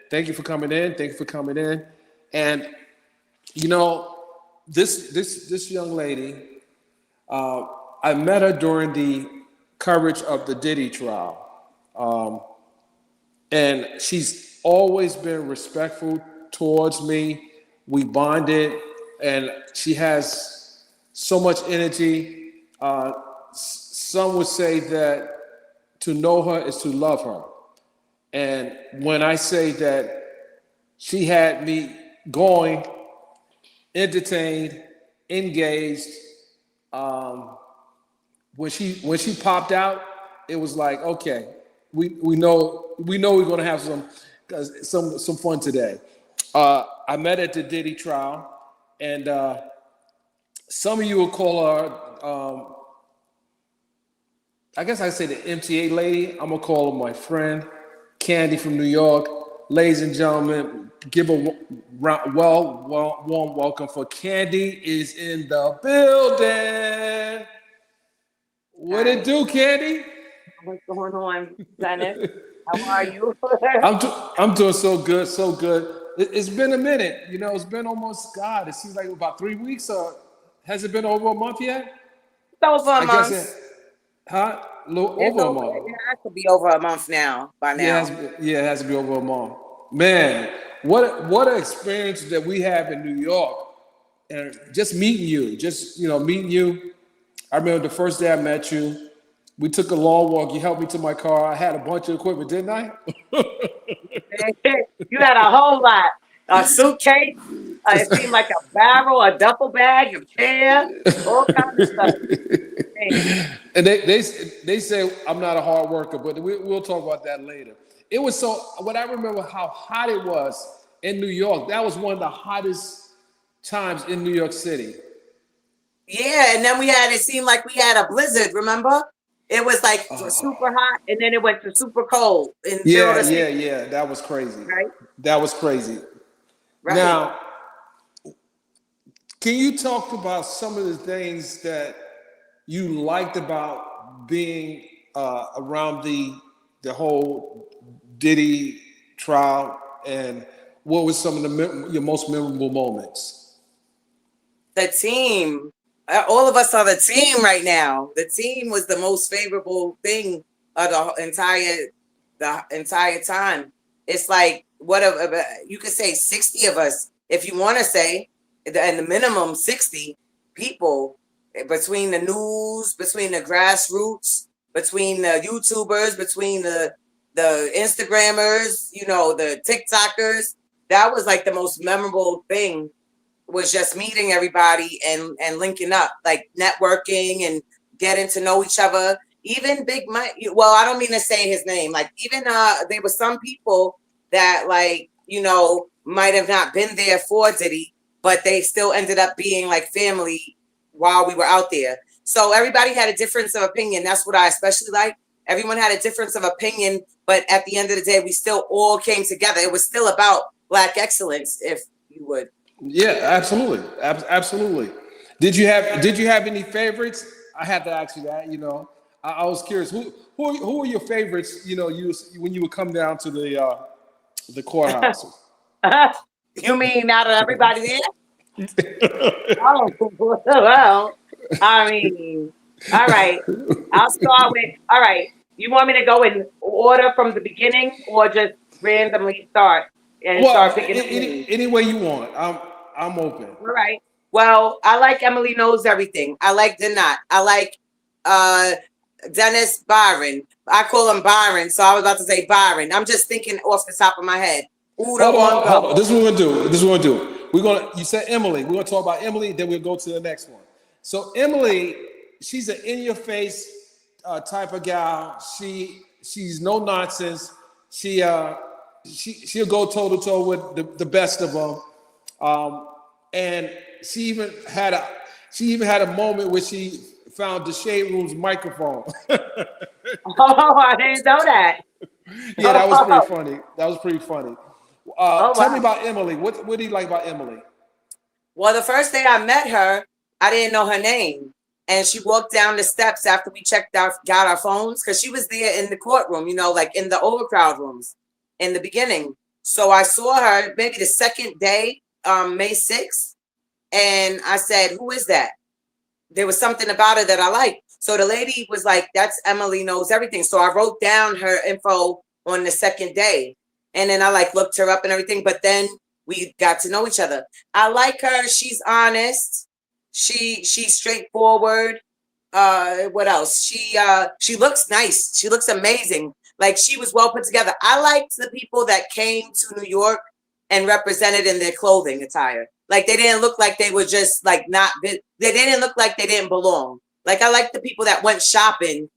thank you for coming in. Thank you for coming in. And you know, this young lady, I met her during the coverage of the Diddy trial, and she's always been respectful towards me. We bonded, and she has so much energy. Some would say that to know her is to love her. And when I say that she had me going, entertained, engaged, when she popped out, it was like, okay, we know we're gonna have some fun today. I met at the Diddy trial, and some of you will call her, I guess I say the MTA lady. I'm gonna call her my friend, Candy from New York. Ladies and gentlemen, give a warm welcome for Candy is in the building. What it Hi, do, Candy? what's going on, Dennis? How are you? I'm doing so good, so good. It's been a minute, it's been almost God. It seems like about 3 weeks. Has it been over a month yet? It's over a I guess it, month. huh? A little It's over a over. month. It has to be over a month now. By now, Yeah, it has to be over a month. Man, what an experience that we have in New York, and just meeting you, meeting you. I remember the first day I met you. We took a long walk. You helped me to my car. I had a bunch of equipment, didn't I? you had a whole lot. A suitcase. It seemed like a barrel, a duffel bag, a chair, all kinds of stuff. Man, And they say I'm not a hard worker, but we'll talk about that later. It was so. What I remember how hot it was in New York. That was one of the hottest times in New York City. yeah, and then we had. It seemed like we had a blizzard. Remember? It was like super hot, and then it went to super cold in the middle of Yeah, the yeah, city. yeah. That was crazy. Right. That was crazy. Right. Now, can you talk about some of the things that you liked about being around the whole Diddy trial, and what was some of your most memorable moments? The team, all of us are the team right now. The team was the most favorable thing of the entire time. It's like you could say 60 of us if you want to say, and the minimum 60 people between the news, between the grassroots, between the YouTubers, between the Instagrammers, the TikTokers. That was like the most memorable thing, was just meeting everybody and linking up, like networking and getting to know each other. Even Big Mike, well, I don't mean to say his name. Like even there were some people that might have not been there for Diddy, but they still ended up being like family while we were out there. So everybody had a difference of opinion. That's what I especially like. Everyone had a difference of opinion, but at the end of the day, we still all came together. It was still about Black excellence, if you would. Yeah, absolutely, absolutely. Did you have any favorites? I had to ask you that. I was curious. Who are your favorites? When you would come down to the courthouse. You mean out of everybody there? Oh, well, I mean, all right. I'll start with, all right. You want me to go in order from the beginning or just randomly start and start Well, picking up names? any way you want. I'm open. All right. Well, I like Emily Knows Everything. I like Denat. I like uh, Dennis Byron. I call him Byron, so I was about to say Byron. I'm just thinking off the top of my head. Uda Hold on. Mongo. This is what we're gonna do. This is what we're gonna do. You said Emily. We're gonna talk about Emily, then we'll go to the next one. So Emily, she's an in-your-face type of gal. She's no nonsense. She'll go toe to toe with the best of them. And she even had a moment where she found the Shade Room's microphone. Oh, I didn't know that. Yeah, that was pretty funny. That was pretty funny. Oh, Tell me wow. about Emily. What do you like about Emily? Well, the first day I met her, I didn't know her name. And she walked down the steps after we got our phones, because she was there in the courtroom, like in the overcrowd rooms in the beginning. So I saw her maybe the second day, May 6th, and I said, "Who is that?" There was something about her that I liked. So the lady was like, "That's Emily Knows Everything." So I wrote down her info on the second day, and then I like looked her up and everything. But then we got to know each other. I like her. She's honest. She's straightforward. What else? She looks nice. She looks amazing. Like she was well put together. I liked the people that came to New York and represented in their clothing attire. Like they didn't look like they were just like not. They didn't look like they didn't belong. Like I like the people that went shopping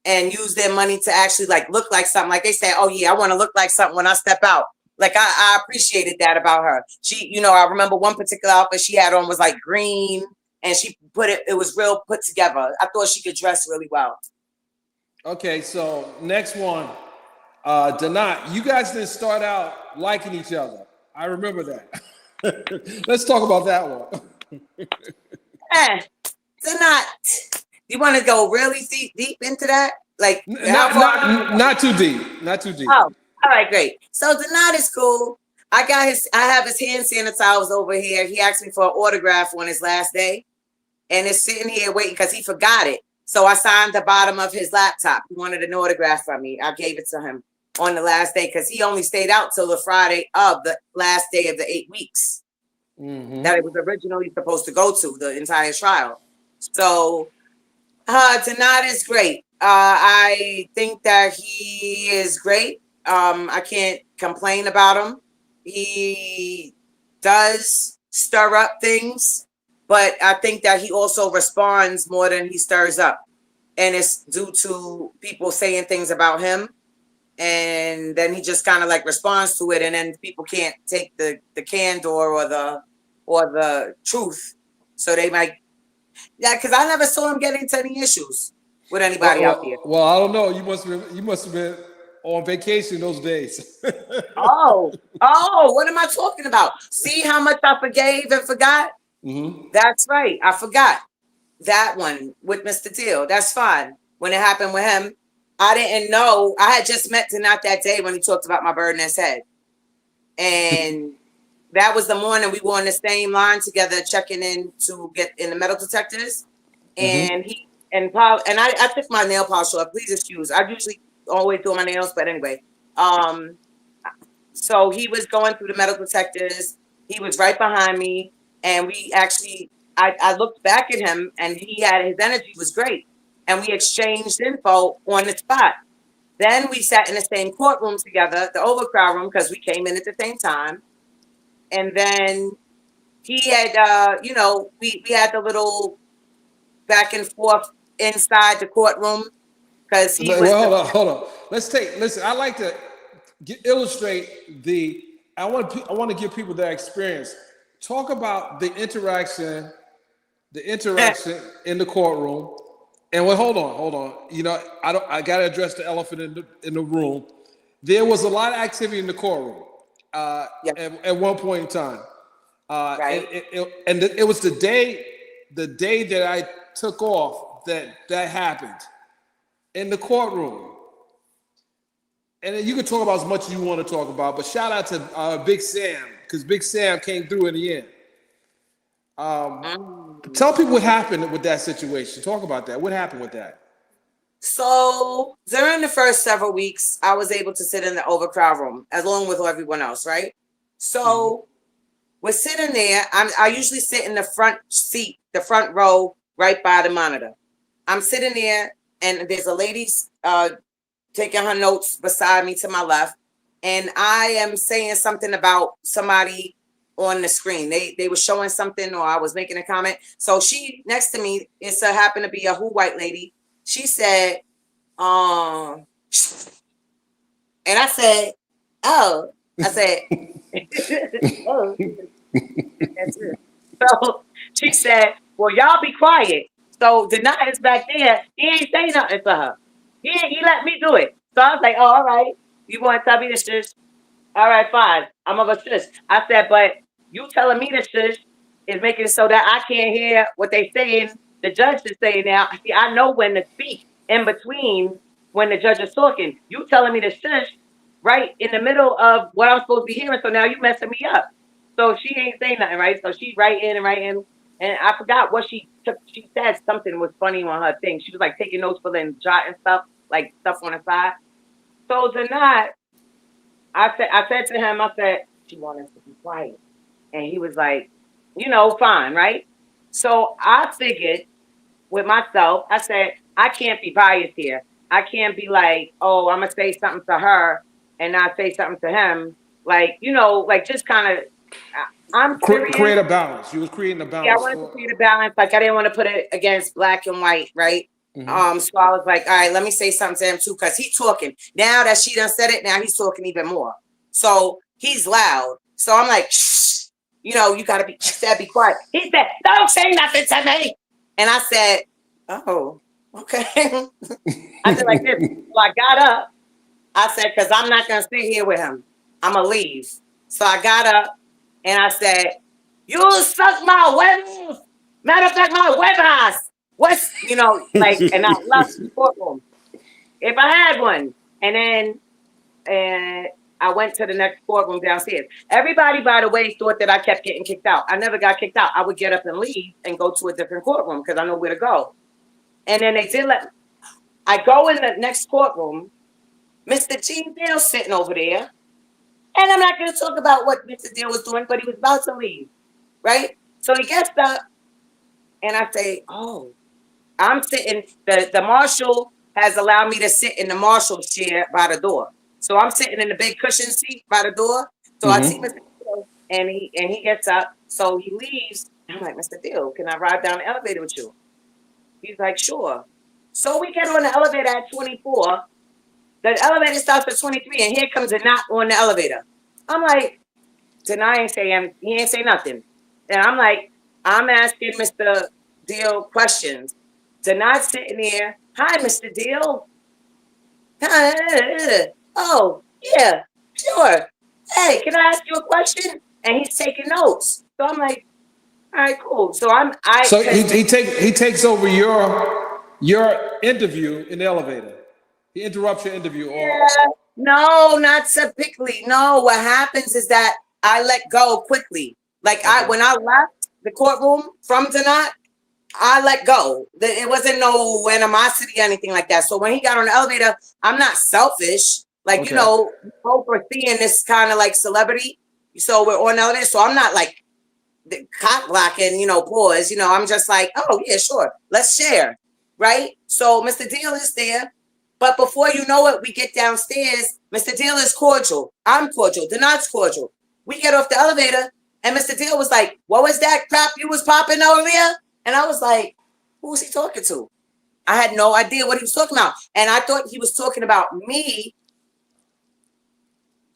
and used their money to actually like look like something. Like they say, "Oh yeah, I want to look like something when I step out." Like I appreciated that about her. She, you know, I remember one particular outfit she had on was like green, and she put it. It was real put together. I thought she could dress really well. Okay, so next one, Danat. You guys didn't start out liking each other. I remember that. Let's talk about that one. They're not. You want to go really deep into that? Like Not too deep. Not too deep. Oh, all right, great. So Denard is cool. I have his hand sanitizers over here. He asked me for an autograph on his last day, and it's sitting here waiting because he forgot it. So I signed the bottom of his laptop. He wanted an autograph from me. I gave it to him on the last day because he only stayed out till the Friday of the last day of the 8 weeks that it was originally supposed to go to, the entire trial. So Denard is great. I think that he is great. I can't complain about him. He does stir up things, but I think that he also responds more than he stirs up. And it's due to people saying things about him. And then he just kind of like responds to it. And then people can't take the candor or the truth. So they might, yeah, because I never saw him get into any issues with anybody out there. Well, I don't know. You must have been on vacation those days. Oh, what am I talking about? See how much I forgave and forgot? Mm-hmm. That's right. I forgot that one with Mr. Deal. That's fine. When it happened with him, I didn't know. I had just met Tanat that day when he talked about my bird in his head. And that was the morning we were on the same line together, checking in to get in the metal detectors. And he and Paul and I took my nail polish off. Please excuse. I usually always do my nails, but anyway. So he was going through the metal detectors. He was right behind me, and we actually I looked back at him, and his energy was great, and we exchanged info on the spot. Then we sat in the same courtroom together, the overcrowd room, because we came in at the same time. And then he had, we had the little back and forth inside the courtroom because he was. Well, hold on. Listen. I like to illustrate the. I want to give people that experience. Talk about the interaction in the courtroom. And hold on. You know, I got to address the elephant in the room. There was a lot of activity in the courtroom at one point in time. Right. It was the day that I took off that happened in the courtroom. And then you can talk about as much as you want to talk about, but shout out to Big Sam, because Big Sam came through in the end. Tell people what happened with that situation. Talk about that. What happened with that? So during the first several weeks, I was able to sit in the overcrowd room along with everyone else, right? So we're sitting there. I usually sit in the front seat, the front row, right by the monitor. I'm sitting there, and there's a lady taking her notes beside me to my left, and I am saying something about somebody on the screen. They were showing something, or I was making a comment. So she next to me, happened to be a white lady. She said, and I said, oh, oh, that's it. So she said, well, y'all be quiet. So Denai is back there. He ain't say nothing to her. He let me do it. So I was like, oh, all right. You want to tell me to shush? All right, fine. I'm going to shush. I said, but you telling me to shush is making it so that I can't hear what they saying. The judge is saying now. See, I know when to speak in between when the judge is talking. You telling me to shush right in the middle of what I'm supposed to be hearing. So now you messing me up. So she ain't saying nothing, right? So she writing and writing, and I forgot what she took. She said something was funny on her thing. She was like taking notes for them, jotting stuff, like stuff on the side. So tonight, I said to him, I said, she wanted us to be quiet, and he was like, fine, right? So I figured with myself, I said, I can't be biased here. I can't be like, oh, I'm gonna say something to her and not say something to him. Like, like just kind of, I'm serious. Create a balance. You was creating a Yeah, I balance wanted to for. create a balance. Like, I didn't want to put it against black and white, right? Mhm. So I was like, all right, let me say something to him too, because he's talking. Now that she done said it, now he's talking even more. So he's loud. So I'm like, shh, you gotta be quiet. He said, don't say nothing to me. And I said, oh, okay. I did like this. So I got up. I said, because I'm not going to sit here with him. I'm going to leave. So I got up and I said, you suck my huevos. Matter of fact, my huevas. What's, like, and I left the courtroom. If I had one. And I went to the next courtroom downstairs. Everybody, by the way, thought that I kept getting kicked out. I never got kicked out. I would get up and leave and go to a different courtroom because I know where to go. And then they did I go in the next courtroom. Mr. Gene Deal sitting over there. And I'm not going to talk about what Mr. Deal was doing, but he was about to leave. Right? So he gets up and I say, oh, I'm sitting. The marshal has allowed me to sit in the marshal's chair by the door. So I'm sitting in the big cushion seat by the door. So I see Mr. Deal and he gets up. So he leaves. I'm like, Mr. Deal, can I ride down the elevator with you? He's like, sure. So we get on the elevator at 24. The elevator starts at 23, and here comes a knock on the elevator. I'm like, Denai ain't saying, he ain't say nothing. And I'm like, I'm asking Mr. Deal questions. Denai's sitting there. Hi, Mr. Deal. Oh, yeah, sure. Hey, can I ask you a question? And he's taking notes. So I'm like, all right, cool. So So cause he takes over your interview in the elevator. He interrupts your interview or. yeah, no, not typically. No, what happens is that I let go quickly. Like Okay. when I left the courtroom from Danat, I let go. It wasn't no animosity or anything like that. So when he got on the elevator, I'm not selfish. Like, Okay. both are seeing this kind of like celebrity. So we're on the elevator. So I'm not like cock blocking, boys. I'm just like, oh yeah, sure. Let's share. Right? So Mr. Deal is there. But before you know it, we get downstairs. Mr. Deal is cordial. I'm cordial. Denard's cordial. We get off the elevator, and Mr. Deal was like, what was that crap you was popping over there? And I was like, who was he talking to? I had no idea what he was talking about. And I thought he was talking about me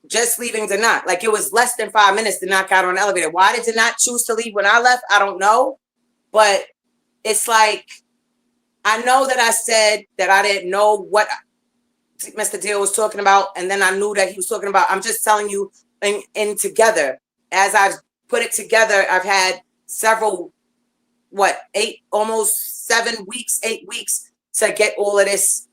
just leaving Denard. Like it was less than 5 minutes Denard got on the elevator. Why did Denard choose to leave when I left? I don't know. But it's like, I know that I said that I didn't know what Mr. Deal was talking about, and then I knew that he was talking about. I'm just telling you, in together, as I've put it together, I've had several, almost 7 weeks, 8 weeks to get all of this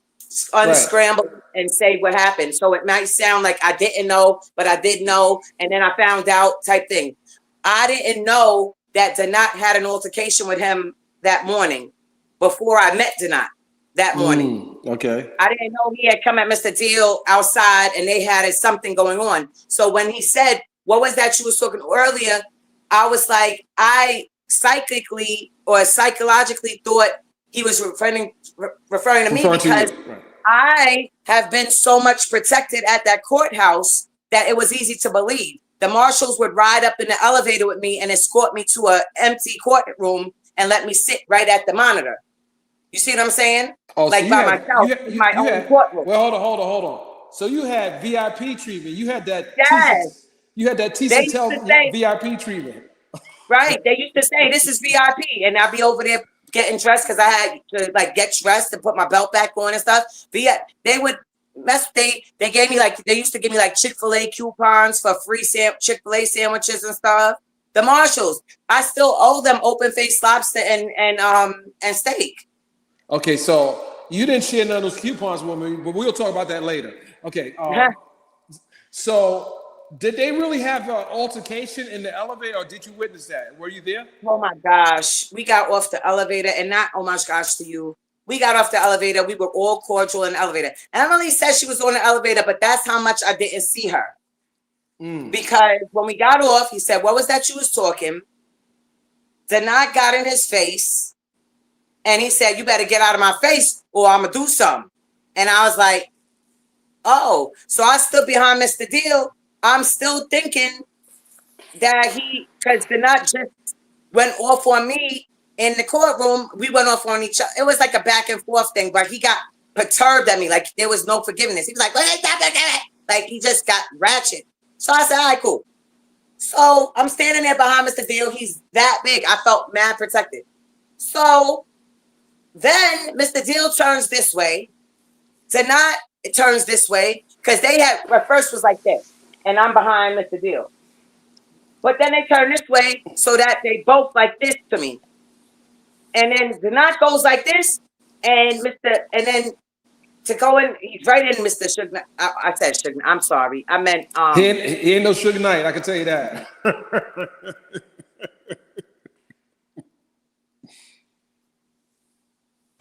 unscrambled and say what happened. So it might sound like I didn't know, but I did know, and then I found out type thing. I didn't know that Danat had an altercation with him that morning before I met Danat that morning. Okay. I didn't know he had come at Mr. Deal outside and they had something going on. So when he said, what was that you was talking earlier? I was like, I psychically or psychologically thought he was referring to me because I have been so much protected at that courthouse that it was easy to believe. The marshals would ride up in the elevator with me and escort me to an empty courtroom and let me sit right at the monitor. You see what I'm saying? Oh, like so by myself, in my own courtroom. Well, hold on. So you had VIP treatment. You had that. Yes. You had that Tisa Tell VIP treatment. Right. They used to say this is VIP, and I'd be over there getting dressed because I had to like get dressed and put my belt back on and stuff. But yeah, they would mess. They gave me they used to give me like Chick-fil-A coupons for free Chick-fil-A sandwiches and stuff. The Marshalls, I still owe them open faced lobster and steak. Okay, so you didn't share none of those coupons with me, but we'll talk about that later. Okay. So, did they really have an altercation in the elevator, or did you witness that? Were you there? Oh my gosh. We got off the elevator and not, oh my gosh, to you. We got off the elevator. We were all cordial in the elevator. Emily said she was on the elevator, but that's how much I didn't see her. Because when we got off, he said, what was that you was talking? Denard got in his face and he said, you better get out of my face or I'm going to do something. And I was like, oh. So I stood behind Mr. Deal. I'm still thinking that because Denard just went off on me in the courtroom. We went off on each other. It was like a back and forth thing, but he got perturbed at me. Like there was no forgiveness. He was like, like he just got ratchet. So I said, all right, cool. So I'm standing there behind Mr. Deal. He's that big. I felt mad protected. So then Mr. Deal turns this way. Denard turns this way because they had, but first was like this. And I'm behind Mr. Deal. But then they turn this way so that they both like this to me. And then Denard goes like this. And then to go in, he's right in Mr. Suge Knight. I said Suge Knight. I'm sorry. I meant He ain't no Suge Knight, I can tell you that.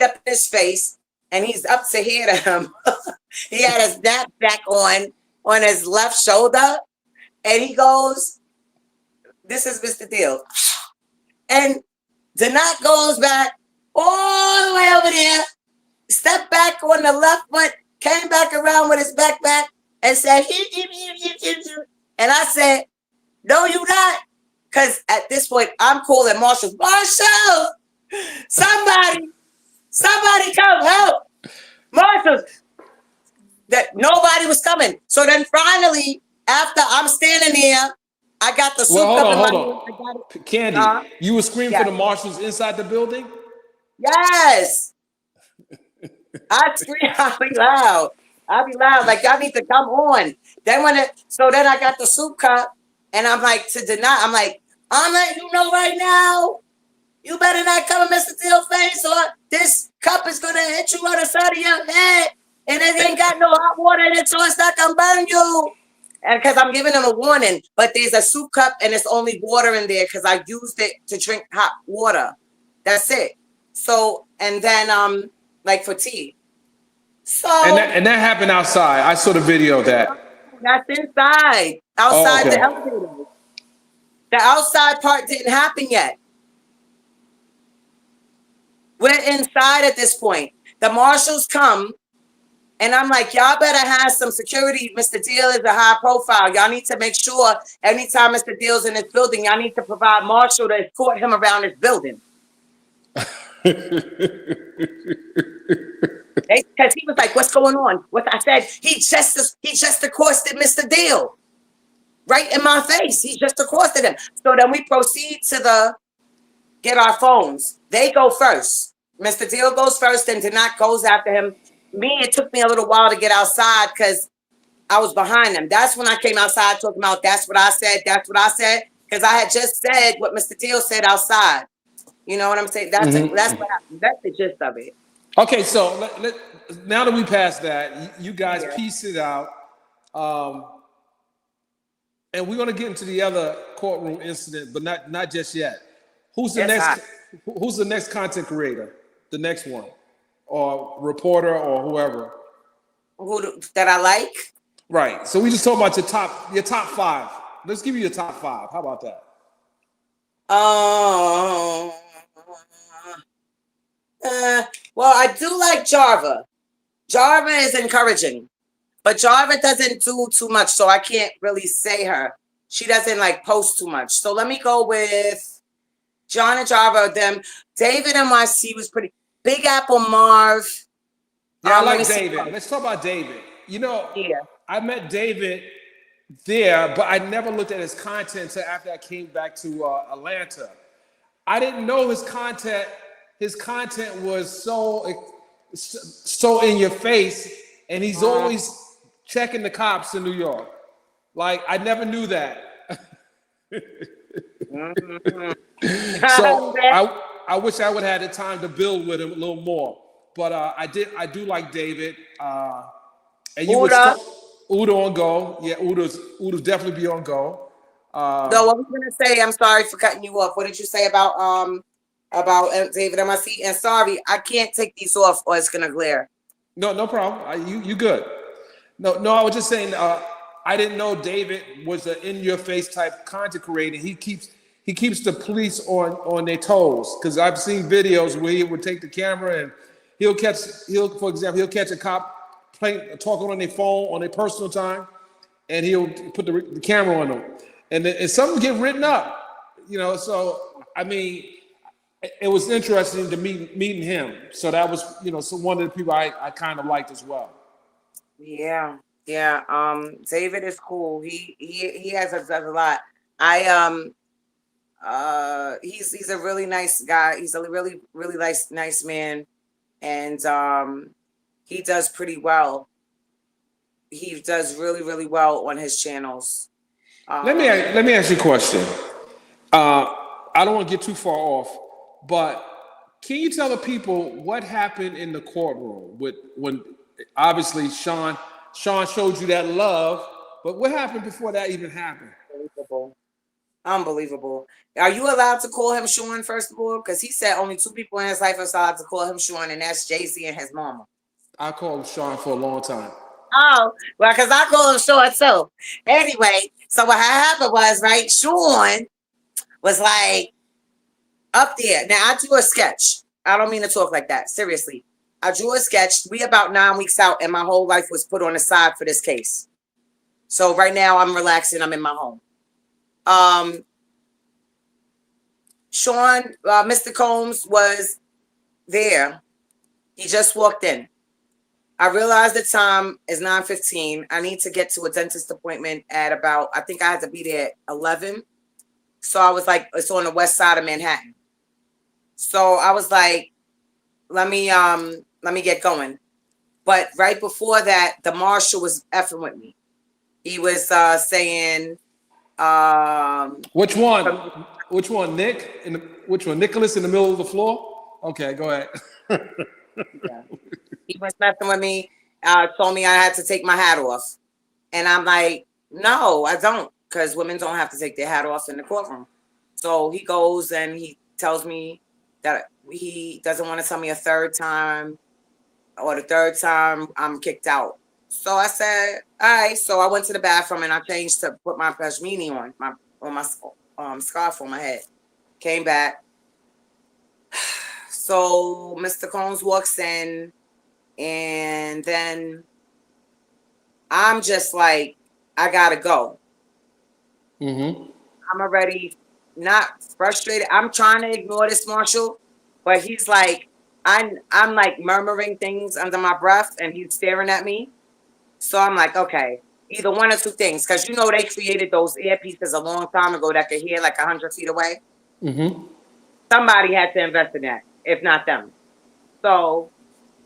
up in his face, and he's up to here to him. He had his snapback on his left shoulder, and he goes, "This is Mr. Deal." And Denard goes back all the way over there, stepped back on the left foot, came back around with his backpack, and said, and I said, "No, you not," because at this point I'm calling Marshall. Marshall, somebody come help! Marshall. That nobody was coming. So then finally, after I'm standing there, I got the suit hold on. Candy, you were screaming for the marshals inside the building? Yes. I scream, I'll be loud. Like, y'all need to come on. Then then I got the soup cup, and I'm like, to deny, I'm like, I'm letting you know right now, you better not come in Mr. Deal face, or this cup is gonna hit you on the side of your head, and it ain't got no hot water in it, so it's not gonna burn you. And because I'm giving them a warning, but there's a soup cup and it's only water in there because I used it to drink hot water. That's it. So, and then like for tea. So and that happened outside. I saw the video of that. That's inside. Outside the elevator. The outside part didn't happen yet. We're inside at this point. The marshals come, and I'm like, y'all better have some security. Mr. Deal is a high profile. Y'all need to make sure anytime Mr. Deal's in this building, y'all need to provide marshal to escort him around this building. Because he was like, what's going on? What I said, he just accosted Mr. Deal. Right in my face. He just accosted him. So then we proceed to get our phones. They go first. Mr. Deal goes first, and Denard goes after him. It took me a little while to get outside because I was behind them. That's when I came outside talking about that's what I said, because I had just said what Mr. Deal said outside. You know what I'm saying? That's what happened. That's the gist of it. Okay, so now that we passed that, you guys piece it out. And we're going to get into the other courtroom incident, but not just yet. Who's the next content creator? The next one, or reporter, or whoever? That I like? Right. So we just talking about your top five. Let's give you your top five. How about that? Well, I do like Jarva. Jarva is encouraging, but Jarva doesn't do too much, so I can't really say her. She doesn't like post too much. So let me go with John and Jarva. Them David NYC was pretty. Big Apple Marv. Yeah, I like David. Let's talk about David. You know, I met David there, but I never looked at his content until after I came back to Atlanta. I didn't know his content. His content was so in your face, and he's always checking the cops in New York. Like, I never knew that. So I wish I would have had the time to build with him a little more. But I do like David. And you Udo on go. Yeah, Udo's definitely be on go. No, what was I gonna say? I'm sorry for cutting you off. What did you say about David MIC? And sorry, I can't take these off or it's gonna glare. No problem. You good. No, I was just saying. I didn't know David was an in-your-face type content creator. He keeps the police on their toes, because I've seen videos where he would take the camera and for example, he'll catch a cop talking on their phone on their personal time, and he'll put the camera on them, and some get written up. So I mean, it was interesting to meeting him. So that was so one of the people I kind of liked as well. Yeah. David is cool. He does a lot. He's a really nice guy. He's a really nice man, and he does pretty well. He does really well on his channels. Let me ask you a question. I don't want to get too far off, but can you tell the people what happened in the courtroom when obviously Sean showed you that love, but what happened before that even happened? Unbelievable. Are you allowed to call him Sean, first of all? Because he said only 2 people in his life are allowed to call him Sean, and that's Jay-Z and his mama. I called him Sean for a long time. Oh, well, because I call him Sean too. Anyway, so what happened was, right, Sean was like up there. Now, I drew a sketch. I don't mean to talk like that. Seriously. I drew a sketch. We about 9 weeks out, and my whole life was put on the side for this case. So right now, I'm relaxing. I'm in my home. Sean, Mr. Combs was there. He just walked in. I realized the time is 9:15. I need to get to a dentist appointment at about, I think I had to be there at 11. So I was like, it's on the west side of Manhattan. So I was like, let me get going. But right before that, the marshal was effing with me. He was saying, which one, Nick? Which one, Nicholas in the middle of the floor? Okay, go ahead. yeah. He was messing with me, told me I had to take my hat off. And I'm like, no, I don't, because women don't have to take their hat off in the courtroom. So he goes and he tells me that he doesn't want to tell me a third time, or the third time I'm kicked out. So I said, all right. So I went to the bathroom and I changed to put my pashmini on my scarf on my head. Came back. So Mr. Combs walks in, and then I'm just like, I gotta go. Mm-hmm. I'm already not frustrated. I'm trying to ignore this marshal, but he's like, I'm like murmuring things under my breath, and he's staring at me. So I'm like, okay, either one or two things, because they created those earpieces a long time ago that could hear like 100 feet away. Mm-hmm. Somebody had to invest in that, if not them. So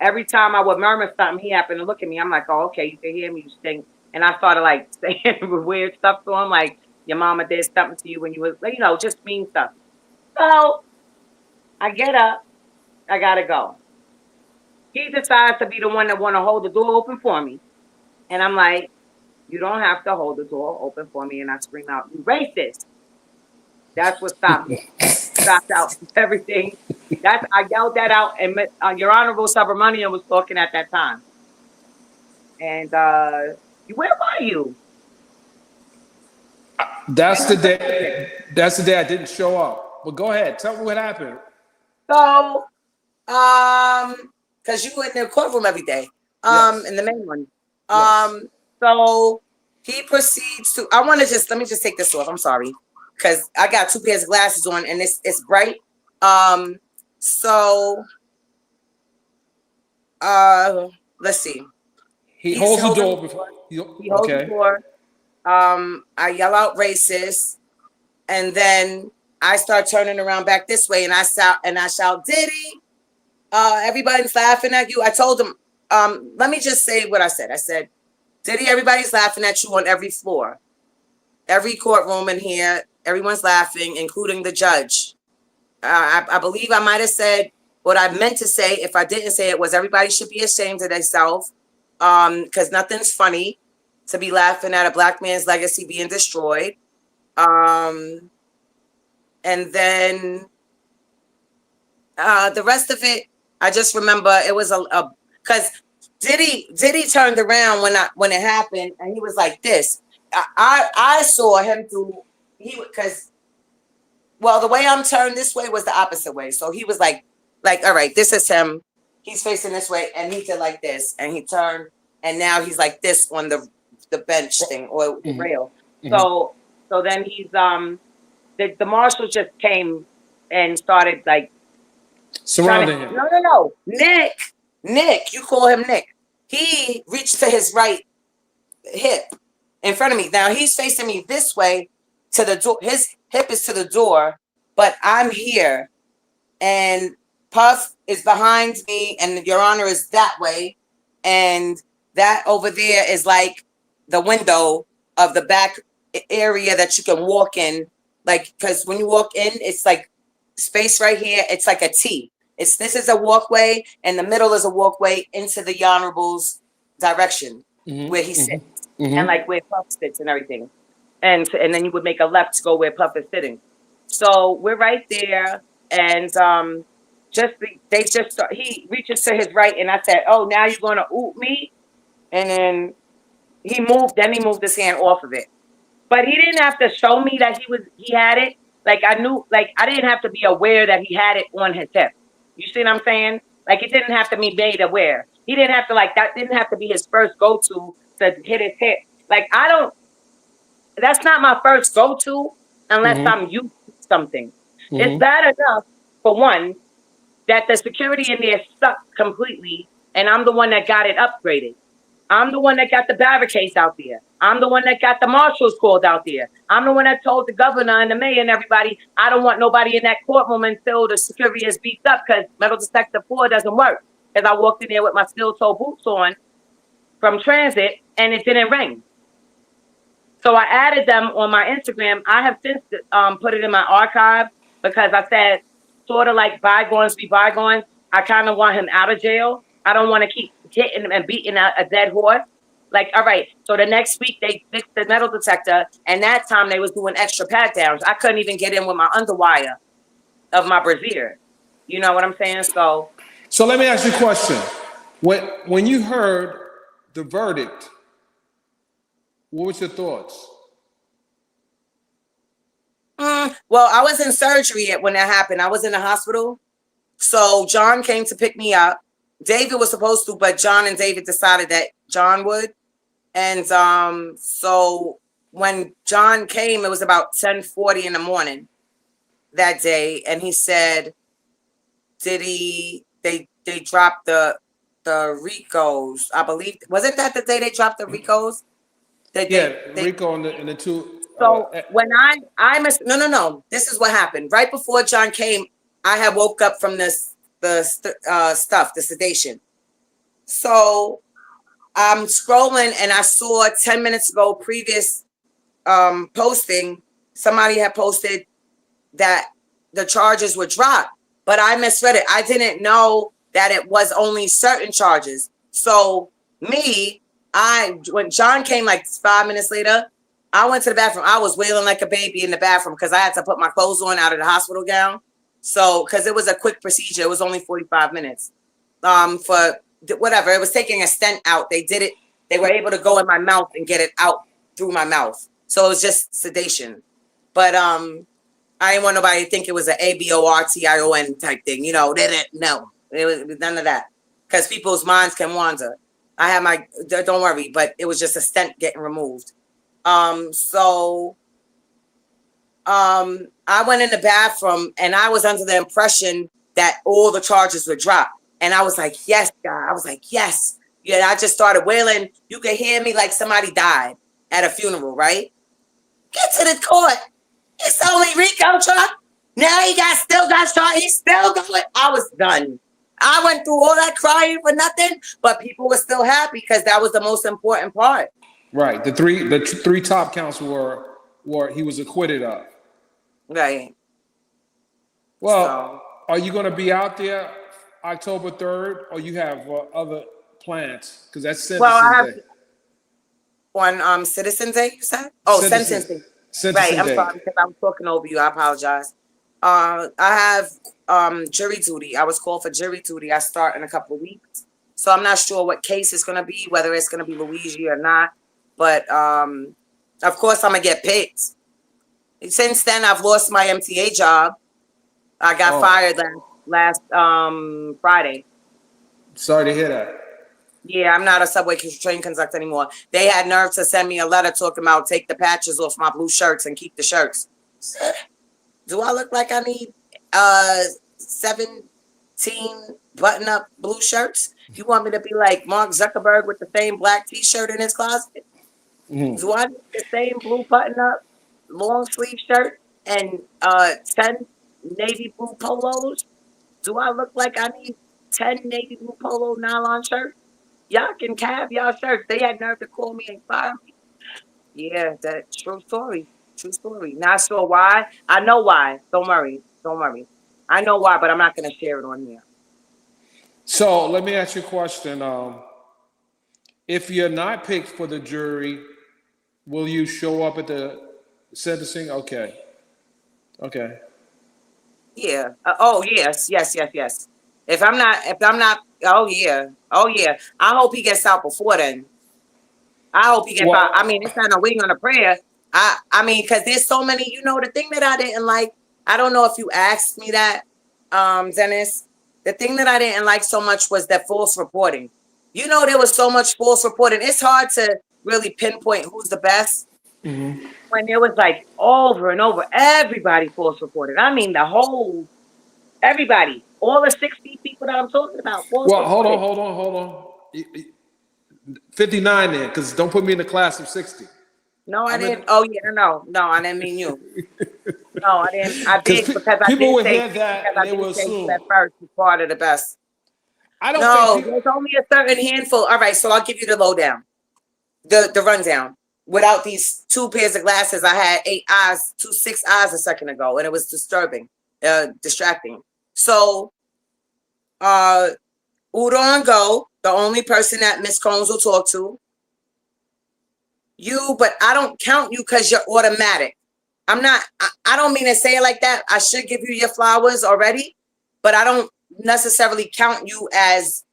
every time I would murmur something, he happened to look at me. I'm like, oh, okay, you can hear me, you stink. And I started like saying weird stuff to him, like your mama did something to you when you was, just mean stuff. So I get up, I gotta go. He decides to be the one that want to hold the door open for me. And I'm like, you don't have to hold the door open for me. And I scream out, you racist. That's what stopped me. Stopped out everything. I yelled that out, and Your Honorable Subramanian was talking at that time. And where were you? That's the day I didn't show up. But go ahead, tell me what happened. So, because you were in the courtroom every day, Yes. in the main one. Yes. So he proceeds to. Let me just take this off. I'm sorry, because I got 2 pairs of glasses on and it's bright. So let's see. He holds the door before. He holds the door. I yell out racist, and then I start turning around back this way, and I shout, Diddy, everybody's laughing at you. I told him, let me just say what I said. I said, Diddy, everybody's laughing at you on every floor. Every courtroom in here, everyone's laughing, including the judge. I believe I might have said what I meant to say. If I didn't say it, was everybody should be ashamed of themselves, because nothing's funny. to be laughing at a black man's legacy being destroyed. And then the rest of it, I just remember it was because Diddy turned around when it happened, and he was like this. I saw him through the way I'm turned this way was the opposite way. So he was like, all right, this is him. He's facing this way, and he did like this, and he turned, and now he's like this on the bench thing or the rail. So then he's the marshals just came and started like surrounding him. No. Nick, you call him Nick. He reached to his right hip in front of me. Now he's facing me this way to the door. His hip is to the door, but I'm here, and Puff is behind me, and Your Honor is that way, and that over there is like the window of the back area that you can walk in, like, because when you walk in, it's like space right here. It's like a T. This is a walkway, and the middle is a walkway into the Honorable's direction where he sits, and like where Puff sits and everything, and then you would make a left to go where Puff is sitting. So we're right there, and he reaches to his right, and I said, "Oh, now you're gonna oop me," and then he moved. Then he moved his hand off of it, but he didn't have to show me that he had it. Like I knew, like I didn't have to be aware that he had it on his hip. You see what I'm saying? Like it didn't have to be made aware. He didn't have to that didn't have to be his first go-to to hit his hip. Like that's not my first go-to unless I'm used to something. It's bad enough, for one, that the security in there sucked completely, and I'm the one that got it upgraded. I'm the one that got the barricades out there. I'm the one that got the marshals called out there. I'm the one that told the governor and the mayor and everybody, I don't want nobody in that courtroom until the security is beefed up because metal detector 4 doesn't work. Because I walked in there with my steel-toe boots on from transit, and it didn't ring. So I added them on my Instagram. I have since put it in my archive because I said, sort of like bygones be bygones. I kind of want him out of jail. I don't want to keep hitting and beating a dead horse. Like, all right, so the next week they fixed the metal detector, and that time they was doing extra pat downs. I couldn't even get in with my underwire of my brassiere. You know what I'm saying? So let me ask you a question. When you heard the verdict, what was your thoughts? Well, I was in surgery when that happened. I was in the hospital. So John came to pick me up. David was supposed to, but John and David decided that John would. And so when John came, it was about 10:40 in the morning that day. And he said, they dropped the Ricos, I believe. Wasn't that the day they dropped the Ricos? Rico and the two. So when no. This is what happened. Right before John came, I had woke up from the sedation. So I'm scrolling and I saw 10 minutes ago, previous posting, somebody had posted that the charges were dropped, but I misread it. I didn't know that it was only certain charges. So when John came like 5 minutes later, I went to the bathroom. I was wailing like a baby in the bathroom because I had to put my clothes on out of the hospital gown. So, because it was a quick procedure, it was only 45 minutes. For whatever, it was taking a stent out. They did it. They were able to go in my mouth and get it out through my mouth. So it was just sedation. But I didn't want nobody to think it was an ABORTION type thing. You know, they didn't know. It was none of that. Because people's minds can wander. I had don't worry, but it was just a stent getting removed. I went in the bathroom and I was under the impression that all the charges were dropped. And I was like, yes, God. I was like, yes. Yeah, I just started wailing. You could hear me like somebody died at a funeral, right? Get to the court. It's only Rico truck. Now he still got shot. He's still going. I was done. I went through all that crying for nothing, but people were still happy because that was the most important part. Right. The three top counts were he was acquitted of. Right. Well, are you going to be out there October 3rd, or you have other plans? Because that's sentencing day. On Citizens Day, you said? Oh, sentencing. Right. I'm Day. sorry because I was talking over you. I apologize. I have jury duty. I was called for jury duty. I start in a couple of weeks, so I'm not sure what case it's gonna be, whether it's gonna be Luigi or not. But of course, I'm gonna get picked. Since then, I've lost my MTA job. I got fired last Friday. Sorry to hear that. Yeah, I'm not a subway train conductor anymore. They had nerve to send me a letter talking about take the patches off my blue shirts and keep the shirts. Do I look like I need 17 button-up blue shirts? You want me to be like Mark Zuckerberg with the same black t-shirt in his closet? Mm-hmm. Do I need the same blue button-up long sleeve shirt and 10 navy blue polos? Do I look like I need 10 navy blue polo nylon shirts? Y'all can have y'all shirts. They had nerve to call me and fire me. Yeah, that true story. True story. Not sure why. I know why. Don't worry. Don't worry. I know why, but I'm not gonna share it on here. So let me ask you a question. If you're not picked for the jury, will you show up at the sentencing? Okay. Okay. Yeah. Oh yes, yes, yes, yes. If I'm not, oh yeah, oh yeah. I hope he gets out before then. I hope he gets Well- out. I mean, it's not a wing on a prayer. I mean, because there's so many. You know, the thing that I didn't like. I don't know if you asked me that, Dennis. The thing that I didn't like so much was that false reporting. You know, there was so much false reporting. It's hard to really pinpoint who's the best. Mm-hmm. When there was like over and over, everybody false reported. I mean, the whole, everybody, all the 60 people that I'm talking about. False Well, reported. hold on. 59 then, because don't put me in the class of 60. No, I didn't. Oh yeah, no, I didn't mean you. No, I didn't. I did because I people did would say hear that because and I they did will say assume. that first was part of the best. I don't No, think people, there's only a certain handful. All right, so I'll give you the lowdown, the rundown. Without these 2 pairs of glasses, I had 6 eyes a second ago, and it was disturbing, distracting. So, Udo and Go, the only person that Miss Combs will talk to. You, but I don't count you because you're automatic. I'm not, I don't mean to say it like that. I should give you your flowers already, but I don't necessarily count you as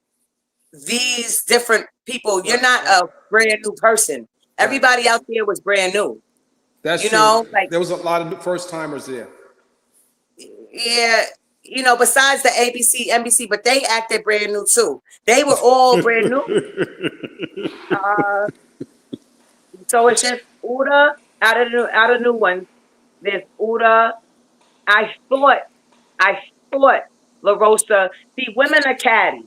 these different people. You're not a brand new person. Everybody out there was brand new. that's You true. know, like, there was a lot of first timers there. yeah, you know, besides the ABC, NBC, but they acted brand new too. They were all brand new. So it's just Uda out of new ones. There's Uda. I thought La Rosa. See, women are catty.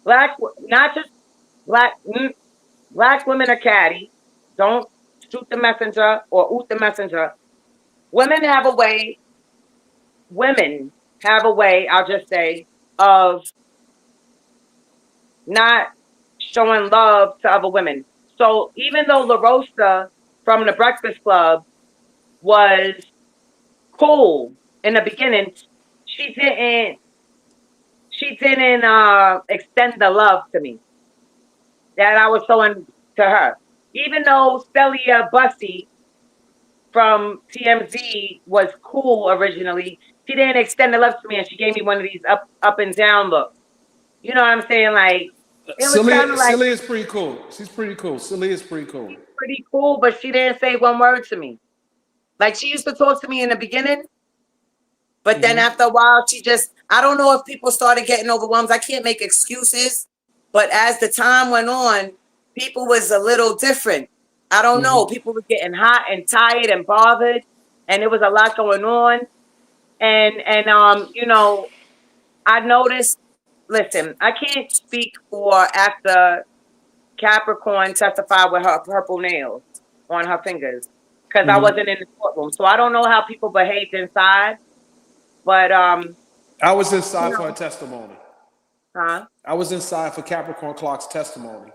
Not just black. Black women are catty. Don't shoot the messenger or oot the messenger. Women have a way. Women have a way. I'll just say of not showing love to other women. So even though La Rosa from the Breakfast Club was cool in the beginning, she didn't extend the love to me that I was showing to her. Even though Celia Bussey from TMZ was cool originally, she didn't extend the love to me, and she gave me one of these up and down looks. You know what I'm saying? Like it was kind of like Silly is pretty cool. She's pretty cool. Silly is pretty cool. pretty cool, but she didn't say one word to me. Like she used to talk to me in the beginning, but then after a while, she just, I don't know if people started getting overwhelmed. I can't make excuses, but as the time went on, people was a little different. I don't know. People were getting hot and tired and bothered, and there was a lot going on. And you know, I noticed, listen, I can't speak for after Capricorn testified with her purple nails on her fingers because I wasn't in the courtroom. So I don't know how people behaved inside, but I was inside for her testimony. huh? I was inside for Capricorn Clock's testimony.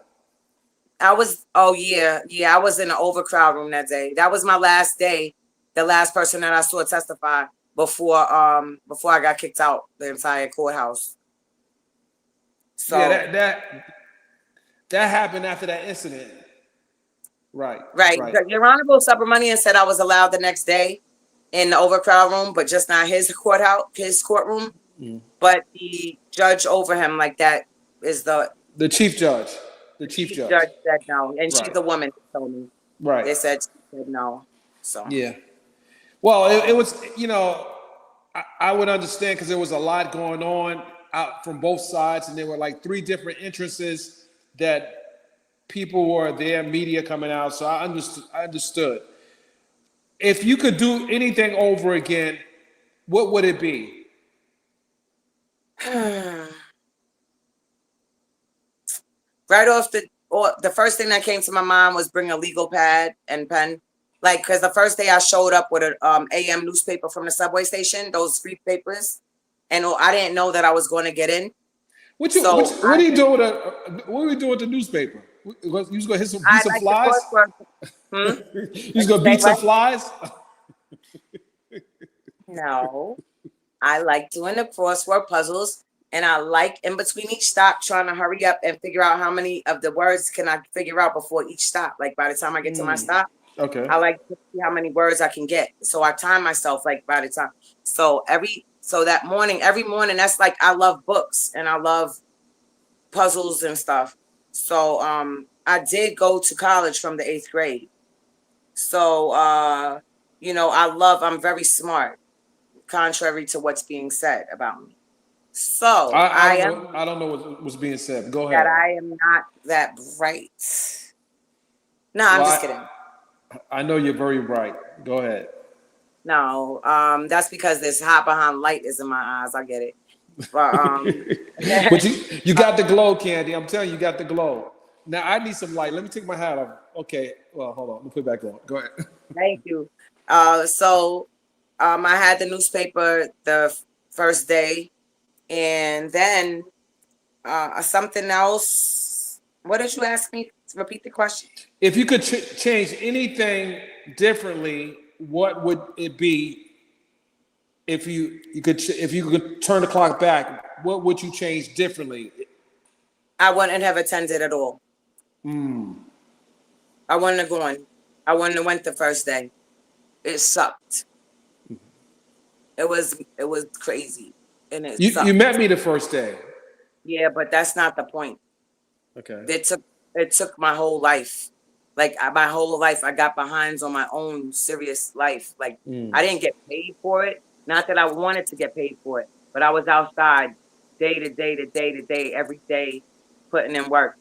I was, oh yeah, I was in the overcrowd room that day. That was my last day, the last person that I saw testify before I got kicked out the entire courthouse. So Yeah, that happened after that incident. Right. Right. Right. Your Honorable Subramanian said I was allowed the next day in the overcrowd room, but just not his courtroom. Mm. But the judge over him, like that, is the The chief judge. The chief chief judge. judge said no, and she's Right. a woman. Told me Right. they said she said no. So Yeah. Well, it was, I would understand because there was a lot going on out from both sides, and there were like 3 different entrances that people were there, media coming out. So I understood. If you could do anything over again, what would it be? right off the first thing that came to my mind was bring a legal pad and pen. Like, because the first day I showed up with an AM newspaper from the subway station, those free papers, and I didn't know that I was going to get in. What are you doing with the newspaper? You was gonna hit some beat some flies? You was gonna beat some flies? No, I like doing the crossword puzzles, and I like in between each stop trying to hurry up and figure out how many of the words can I figure out before each stop. Like by the time I get to my stop, Okay. I like to see how many words I can get. So I time myself like by the time. So that morning, every morning, that's like I love books and I love puzzles and stuff. So I did go to college from the 8th grade. So I'm very smart, contrary to what's being said about me. So I don't know what was being said. Go ahead. That I am not that bright. No, I'm just kidding. I know you're very bright. Go ahead. No, that's because this hot behind light is in my eyes. I get it. But But you got the glow, Candy. I'm telling you, you got the glow. Now I need some light. Let me take my hat off. Okay. Well, hold on. Let me put it back on. Go ahead. Thank you. I had the newspaper the first day, and then something else. What did you ask me? Repeat the question. If you could change anything differently, what would it be? If you could turn the clock back, what would you change differently? I wouldn't have attended at all. I wouldn't have gone. I wouldn't have went the first day. It sucked. It was crazy, and You met me the first day. Yeah, but that's not the point. Okay. It took my whole life. Like my whole life, I got behinds on my own serious life. Like I didn't get paid for it. Not that I wanted to get paid for it, but I was outside day to day to day to day, every day, putting in work.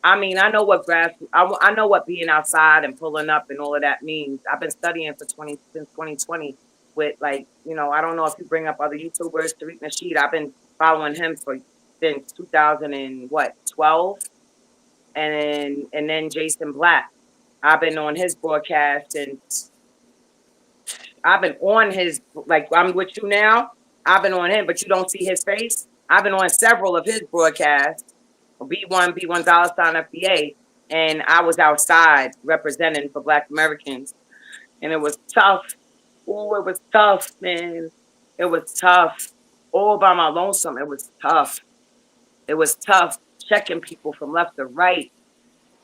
I mean, I know what I know what being outside and pulling up and all of that means. I've been studying since 2020 with I don't know if you bring up other YouTubers, Tariq Nasheed. I've been following him since 2012, and then Jason Black. I've been on his broadcast and I've been on his, like I'm with you now. I've been on him, but you don't see his face. I've been on several of his broadcasts, B1 $FBA, and I was outside representing for Black Americans, and it was tough. Oh, it was tough, man. It was tough. All by my lonesome. It was tough. It was tough checking people from left to right,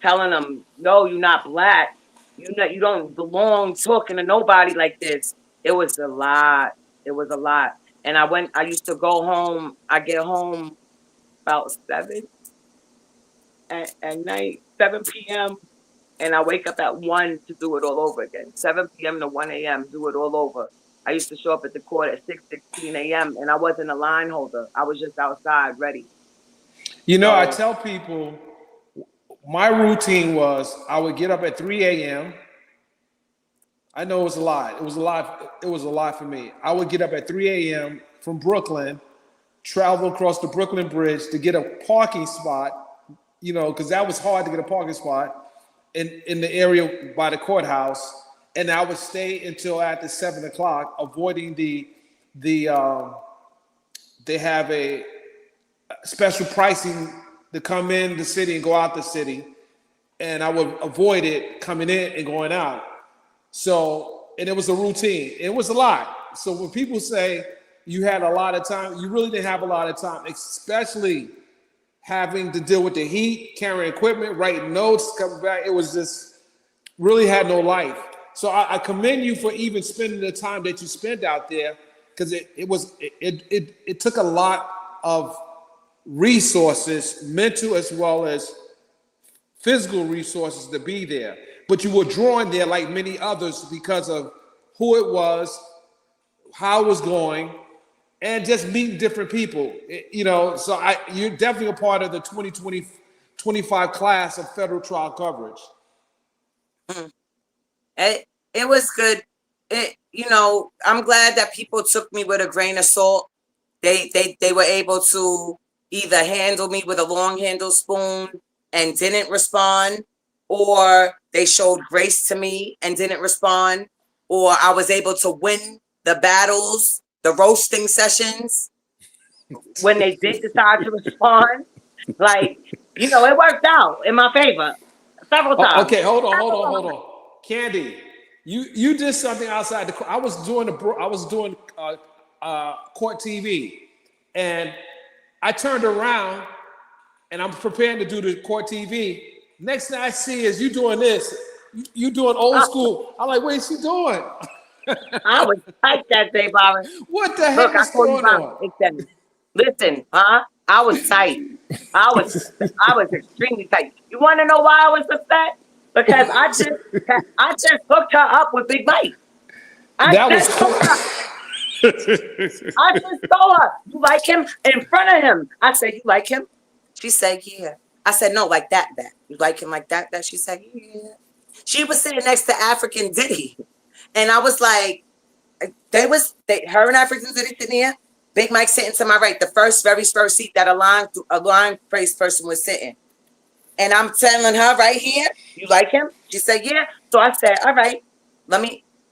telling them, no, you're not Black. You don't belong talking to nobody like this. It was a lot. It was a lot. And I used to go home. I get home about 7 at night, 7 p.m. And I wake up at 1 to do it all over again. 7 p.m. to 1 a.m. do it all over. I used to show up at the court at 6:16 a.m. and I wasn't a line holder. I was just outside ready. I tell people my routine was I would get up at 3 a.m. I know it was a lot. It was a lot. It was a lot for me. I would get up at 3 a.m. from Brooklyn, travel across the Brooklyn Bridge to get a parking spot, because that was hard to get a parking spot in the area by the courthouse. And I would stay until after 7 o'clock, avoiding they have a special pricing to come in the city and go out the city. And I would avoid it coming in and going out. So, and it was a routine. It was a lot. So when people say you had a lot of time, you really didn't have a lot of time, especially having to deal with the heat, carrying equipment, writing notes, coming back. It was just, really had no life. So I commend you for even spending the time that you spent out there, because it took a lot of resources, mental as well as physical resources, to be there. But you were drawn there like many others because of who it was, how it was going, and just meeting different people. So you're definitely a part of the 2025 class of federal trial coverage. It was good. I'm glad that people took me with a grain of salt. They were able to either handle me with a long handle spoon and didn't respond, or they showed grace to me and didn't respond, or I was able to win the battles, the roasting sessions when they did decide to respond. Like, it worked out in my favor several times. Okay, hold on. Candy, you did something outside the court. I was doing court TV, and I turned around and I'm preparing to do the court TV. Next thing I see is you doing this. You doing old school. I'm like, what is she doing? I was tight that day, Bobby. What the heck is going on? Listen, I was tight. I was extremely tight. You want to know why I was upset? Because I just hooked her up with Big Mike. I just told her, you like him, in front of him. I said, you like him? She said, yeah. I said, no, like that. You like him like that? She said, yeah. She was sitting next to African Diddy. And I was like, her and African Diddy sitting here. Big Mike sitting to my right, the very first seat that a line face person was sitting. And I'm telling her right here, you like him? She said, yeah. So I said, all right,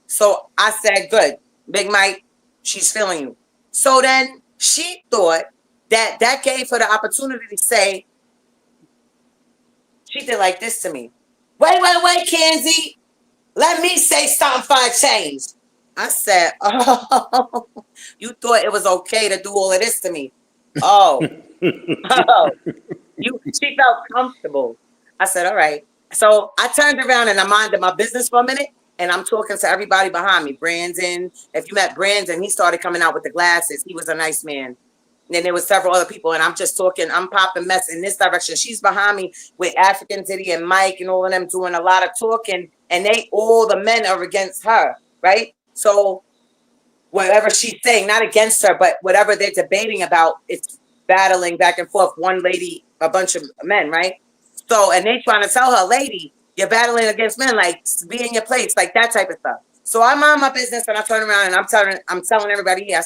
so I said, good, Big Mike, she's feeling you. So then she thought that gave her the opportunity to say, she did like this to me. Wait, Kenzie, let me say something for a change. I said, oh, you thought it was okay to do all of this to me. Oh, she felt comfortable. I said, all right. So I turned around and I minded my business for a minute, and I'm talking to everybody behind me. Brandon, if you met Brandon, he started coming out with the glasses. He was a nice man. And then there was several other people, and I'm just talking, I'm popping mess in this direction. She's behind me with African Diddy and Mike and all of them doing a lot of talking, and all the men are against her, right? So whatever she's saying, not against her, but whatever they're debating about, it's battling back and forth. One lady, a bunch of men, right? So, and they trying to tell her, lady, you're battling against men, like, be in your place, like that type of stuff. So I mind my business, and I turn around and I'm telling everybody, yeah, I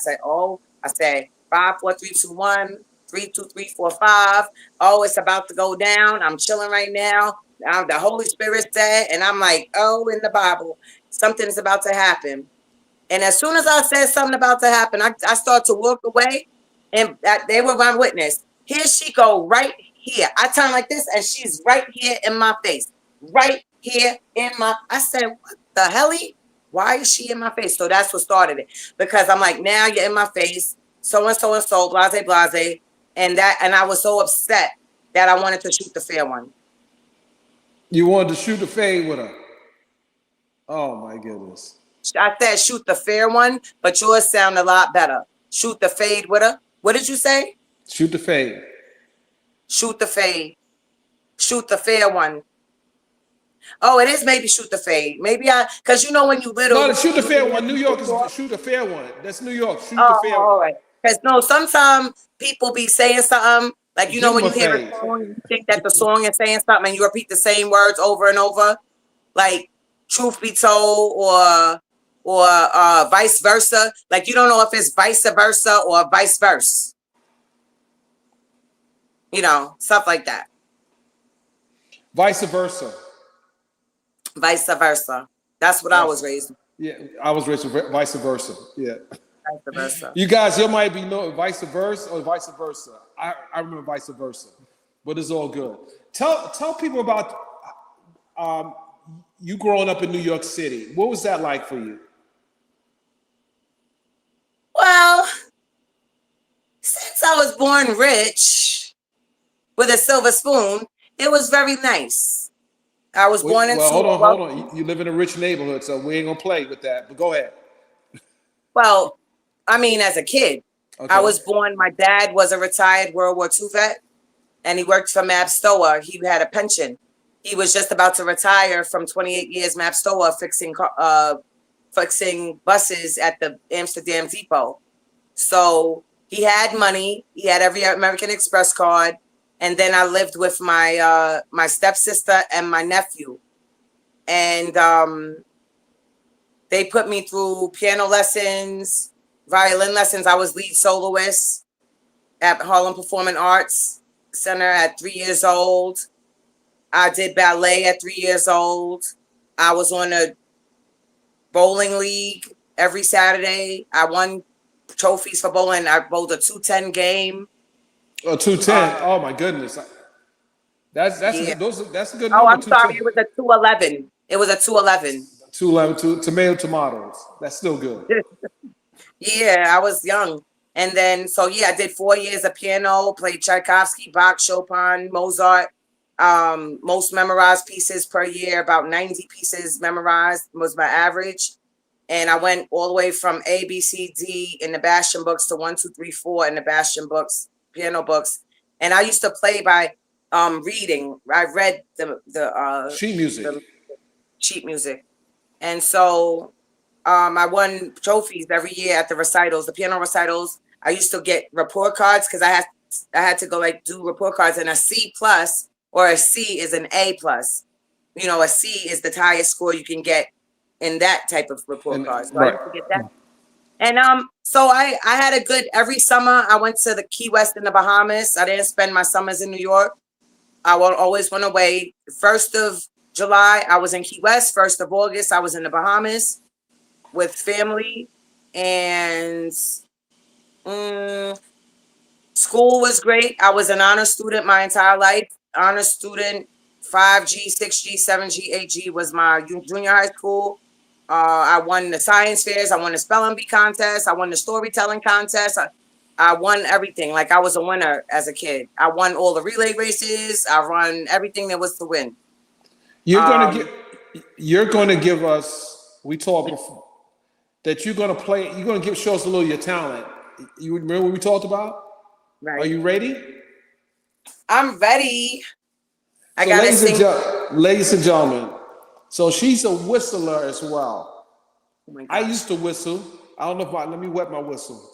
said, 5, 4, 3, 2, 1, 3, 2, 3, 4, 5. Oh, it's about to go down. I'm chilling right now. The Holy Spirit said, and I'm like, oh, in the Bible, something's about to happen. And as soon as I said something about to happen, I start to walk away, and they were my witness. Here she go, right here. I turn like this, and she's right here in my face. Right here in my, I said, what the hell? Why is she in my face? So that's what started it. Because I'm like, now you're in my face. So and so, blase, and I was so upset that I wanted to shoot the fair one. You wanted to shoot the fade with her? Oh my goodness! I said shoot the fair one, but yours sound a lot better. Shoot the fade with her. What did you say? Shoot the fade. Shoot the fade. Shoot the fair one. Oh, it is maybe shoot the fade. Maybe because when you little. No, shoot the fair one. New York is shoot the fair one. That's New York. Shoot the fair one. All right. Because sometimes people be saying something like when you hear a song, you think that the song is saying something, and you repeat the same words over and over, like truth be told, or vice versa. Like you don't know if it's vice versa or vice versa. Stuff like that. Vice versa. Vice versa. That's what I was raised. Yeah, I was raised with vice versa. Yeah. Vice versa. You guys, you might be vice versa or vice versa. I remember vice versa, but it's all good. Tell people about you growing up in New York City. What was that like for you? Well, since I was born rich with a silver spoon, it was very nice. I was born Well, into hold on. You live in a rich neighborhood, so we ain't gonna play with that. But go ahead. well, I mean, as a kid, I Okay. was born. My dad was a retired World War II vet, and he worked for Mab Stoa. He had a pension. He was just about to retire from 28 years Mab Stoa fixing buses at the Amsterdam depot. So he had money. He had every American Express card. And then I lived with my stepsister and my nephew. And they put me through piano lessons, violin lessons. I was lead soloist at Harlem Performing Arts Center at 3 years old. I did ballet at 3 years old. I was on a bowling league every Saturday. I won trophies for bowling. I bowled a 210 game. Oh, 210. Oh my goodness. That's Yeah. that's a good Oh, number. I'm sorry. 210. It was a 211. It was a 211. 211. Tomatoes. That's still good. Yeah, I was young. And then, so yeah, I did 4 years of piano, played Tchaikovsky, Bach, Chopin, Mozart. Most memorized pieces per year, about 90 pieces memorized was my average. And I went all the way from A, B, C, D in the Bastian books to 1, 2, 3, 4 in the Bastian books, piano books. And I used to play by reading. I read the Sheet music. sheet music. And so I won trophies every year at the recitals, the piano recitals. I used to get report cards because I had to go like do report cards, and a C plus or a C is an A plus. You know, a C is the highest score you can get in that type of report card. So I Right. used to get that. And so I had a good every summer. I went to the Key West in the Bahamas. I didn't spend my summers in New York. I always went away. 1st of July, I was in Key West. 1st of August, I was in the Bahamas with family. And school was great. I was an honor student my entire life. Honor student, 5G, 6G, 7G, 8G was my junior high school. I won the science fairs. I won the spelling bee contest. I won the storytelling contest. I won everything. Like I was a winner as a kid. I won all the relay races. I run everything there was to win. You're gonna give us. We talked before that you're gonna play. You're gonna show us a little of your talent. You remember what we talked about? Right. Are you ready? I'm ready. I So gotta sing. ladies and gentlemen, so she's a whistler as well. Oh my I gosh. used to whistle. I don't know if let me wet my whistle.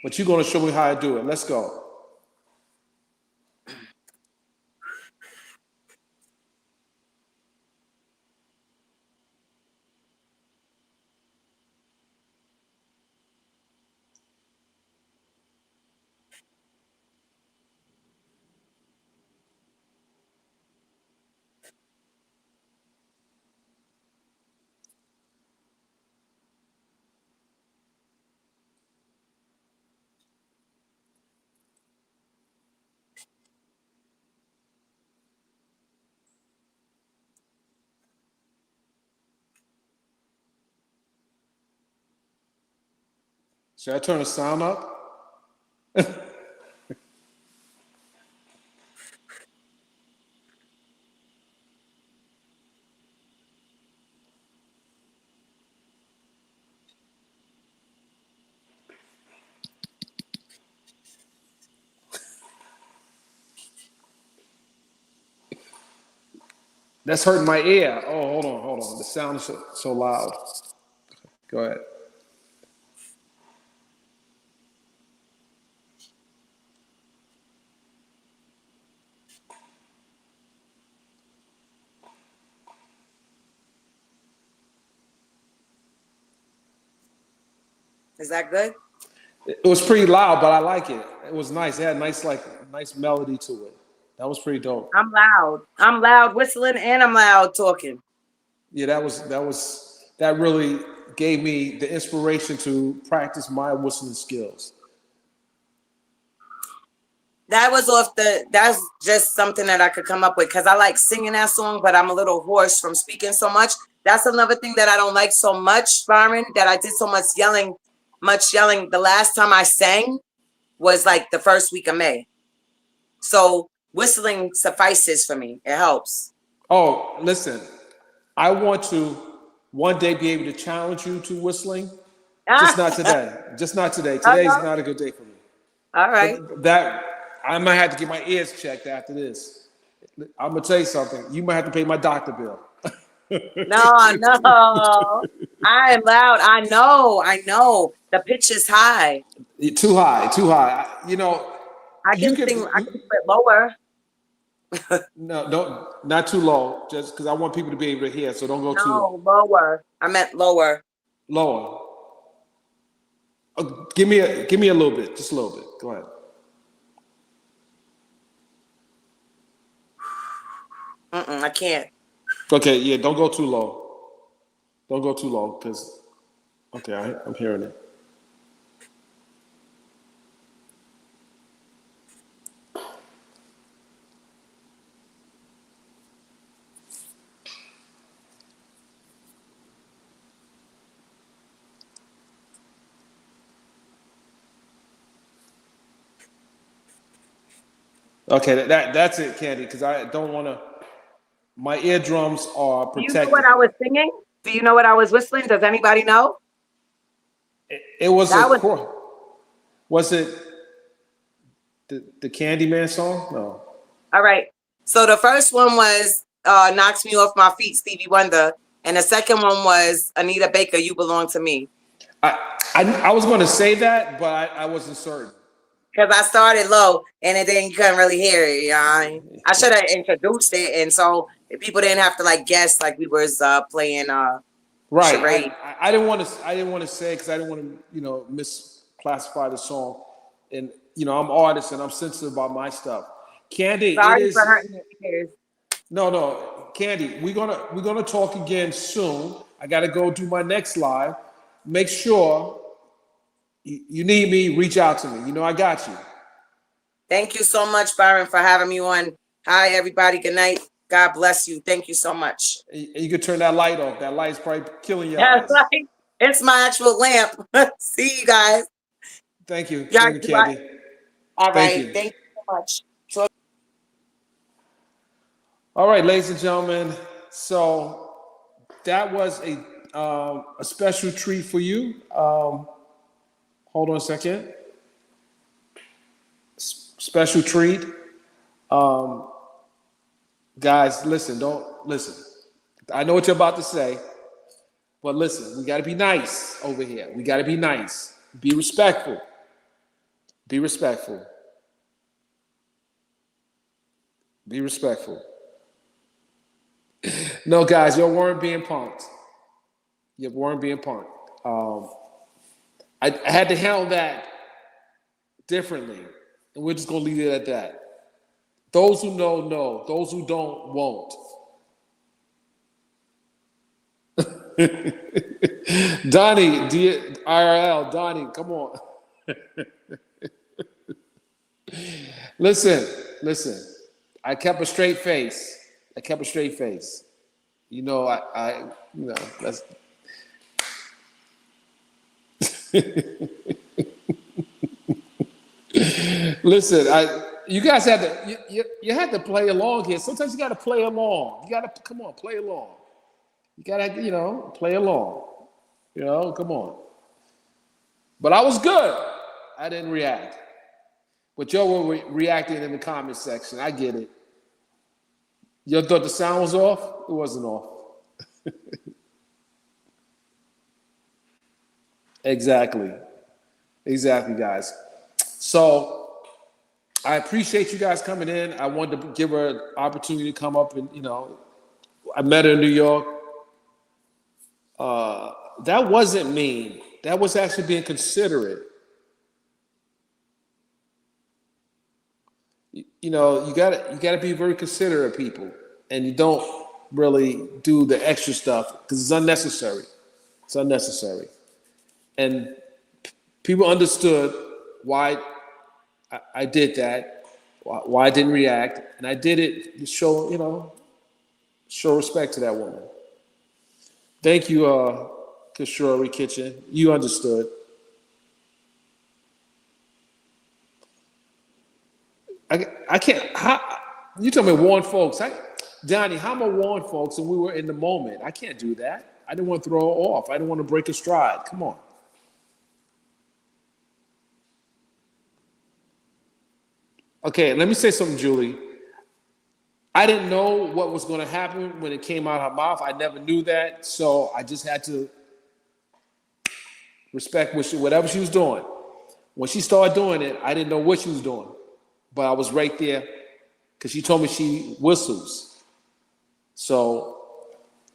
But you're gonna show me how to do it. Let's go. Should I turn the sound up? That's hurting my ear. Oh, hold on. The sound is so loud. Go ahead. Is that good? It was pretty loud, but I like it. It was nice. It had nice melody to it. That was pretty dope. I'm loud. I'm loud whistling and I'm loud talking. Yeah, that really gave me the inspiration to practice my whistling skills. That's just something that I could come up with because I like singing that song, but I'm a little hoarse from speaking so much. That's another thing that I don't like so much, Byron, that I did so much yelling. The last time I sang was like the first week of May. So whistling suffices for me. It helps. Oh, listen, I want to one day be able to challenge you to whistling. Just not today. Just not today. Today's not a good day for me. All right. But that I might have to get my ears checked after this. I'm gonna tell you something. You might have to pay my doctor bill. No. I am loud. I know. The pitch is high. Too high, too high. You know, I can sing. I can put lower. No, don't not too low. Just because I want people to be able to hear, so don't go too low. No, lower. I meant lower. Lower. Give me a little bit, just a little bit. Go ahead. I can't. Okay, yeah, don't go too low. Don't go too low, because okay, I'm hearing it. Okay, that's it, Candy, because I don't want to. My eardrums are Do you protected. know what I was singing? Do you know what I was whistling? Does anybody know? It was That a was- was it the Candyman song? No. All right. So the first one was "Knocks Me Off My Feet," Stevie Wonder, and the second one was Anita Baker, "You Belong to Me." I was going to say that, but I wasn't certain. Because I started low, and then you couldn't really hear it. I should have introduced it, and so people didn't have to like guess like we was playing. Right. Charade. I didn't want to say because I didn't want to misclassify the song, and I'm an artist and I'm sensitive about my stuff. Candy, Sorry for hurting your ears. No, Candy, we're gonna talk again soon. I gotta go do my next live. Make sure you need me, reach out to me. I got you. Thank you so much, Byron, for having me on. Hi, everybody. Good night. God bless you. Thank you so much. You could turn that light off. That light's probably killing your That's eyes. right. It's my actual lamp. See you guys. Thank you. Yeah, Thank you, Candy. All Thank right. you. Thank you so much. All right, ladies and gentlemen. So that was a special treat for you. Hold on a second. Special treat. Guys, listen. Don't listen. I know what you're about to say, but listen. We got to be nice over here. We got to be nice. Be respectful. Be respectful. Be respectful. No, guys, you weren't being punked. You weren't being punked. I had to handle that differently, and we're just gonna leave it at that. Those who know. Those who don't, won't. Donnie, IRL, Donnie, come on. Listen. I kept a straight face. That's. Listen, you guys had to you had to play along here. Sometimes you got to play along. You got to come on, play along. You got to play along. Come on. But I was good. I didn't react. But y'all were reacting in the comment section. I get it. Y'all thought the sound was off? It wasn't off. Exactly, guys. So I appreciate you guys coming in. I wanted to give her an opportunity to come up and, I met her in New York. That wasn't mean. That was actually being considerate. You gotta be very considerate of people, and you don't really do the extra stuff because it's unnecessary. It's unnecessary. And people understood why I did that, why I didn't react, and I did it to show respect to that woman. Thank you, Kishori Kitchen. You understood. I can't. You told me warn folks. Donnie, how am I warn folks and we were in the moment? I can't do that. I didn't want to throw her off. I didn't want to break her stride. Come on. Okay, let me say something, Julie. I didn't know what was going to happen when it came out of her mouth. I never knew that. So I just had to respect whatever she was doing. When she started doing it, I didn't know what she was doing. But I was right there because she told me she whistles. So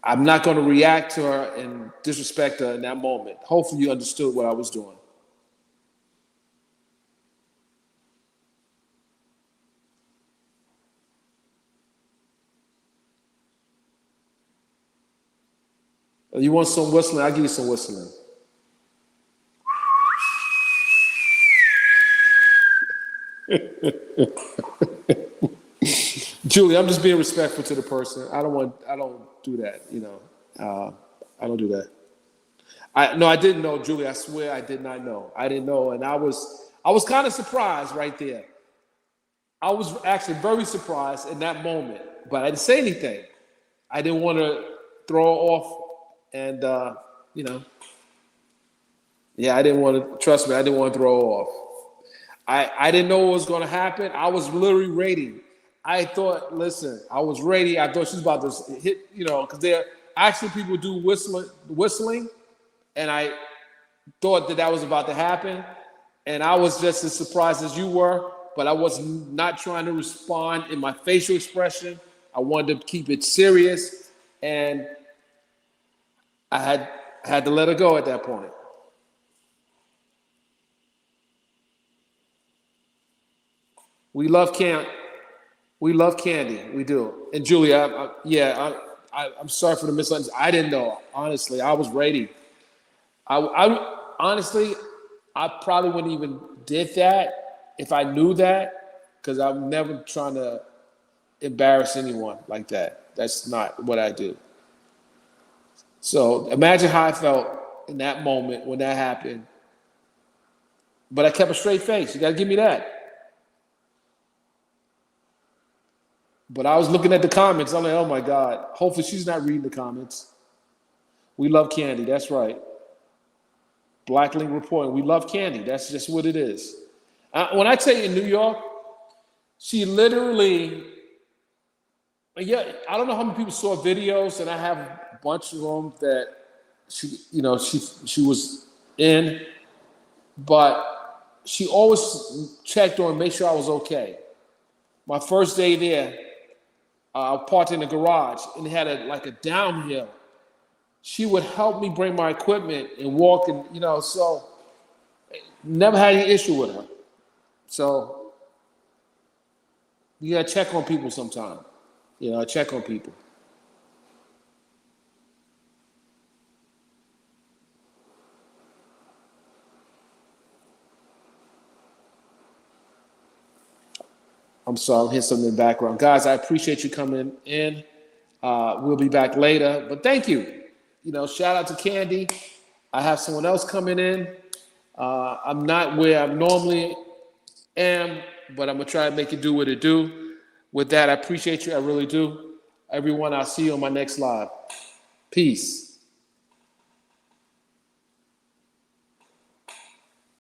I'm not going to react to her and disrespect her in that moment. Hopefully you understood what I was doing. You want some whistling? I'll give you some whistling. Julie, I'm just being respectful to the person. I don't do that, you know. I don't do that. I didn't know, Julie. I swear I did not know. I didn't know, and I was kind of surprised right there. I was actually very surprised in that moment, but I didn't say anything. I didn't want to throw her off, and you know, yeah, I didn't want to. Trust me, I didn't want to throw her off. I didn't know what was going to happen. I was literally ready. I thought, listen, I was ready. I thought she was about to hit, you know, because there actually people do whistling, and I thought that was about to happen, and I was just as surprised as you were, but I was not trying to respond in my facial expression. I wanted to keep it serious, and I had to let her go at that point. We love Candy. We love Candy. We do. And Julie, I'm sorry for the misunderstanding. I didn't know. Honestly, I was ready. I honestly, I probably wouldn't even did that if I knew that, because I'm never trying to embarrass anyone like that. That's not what I do. So imagine how I felt in that moment when that happened. But I kept a straight face. You got to give me that. But I was looking at the comments. I'm like, oh my God. Hopefully she's not reading the comments. We love Candy. That's right. Black Link reporting. We love Candy. That's just what it is. When I tell you in New York, she literally, yeah, I don't know how many people saw videos, and I have a bunch of them that she was in, but she always checked on, make sure I was okay. My first day there, I parked in the garage and it had a downhill. She would help me bring my equipment and walk, and so never had any issue with her. So you gotta check on people sometime. Check on people. I'm sorry, I'm hearing something in the background. Guys, I appreciate you coming in. We'll be back later, but thank you. Shout out to Candy. I have someone else coming in. I'm not where I normally am, but I'm going to try to make it do what it do. With that, I appreciate you. I really do. Everyone, I'll see you on my next live. Peace.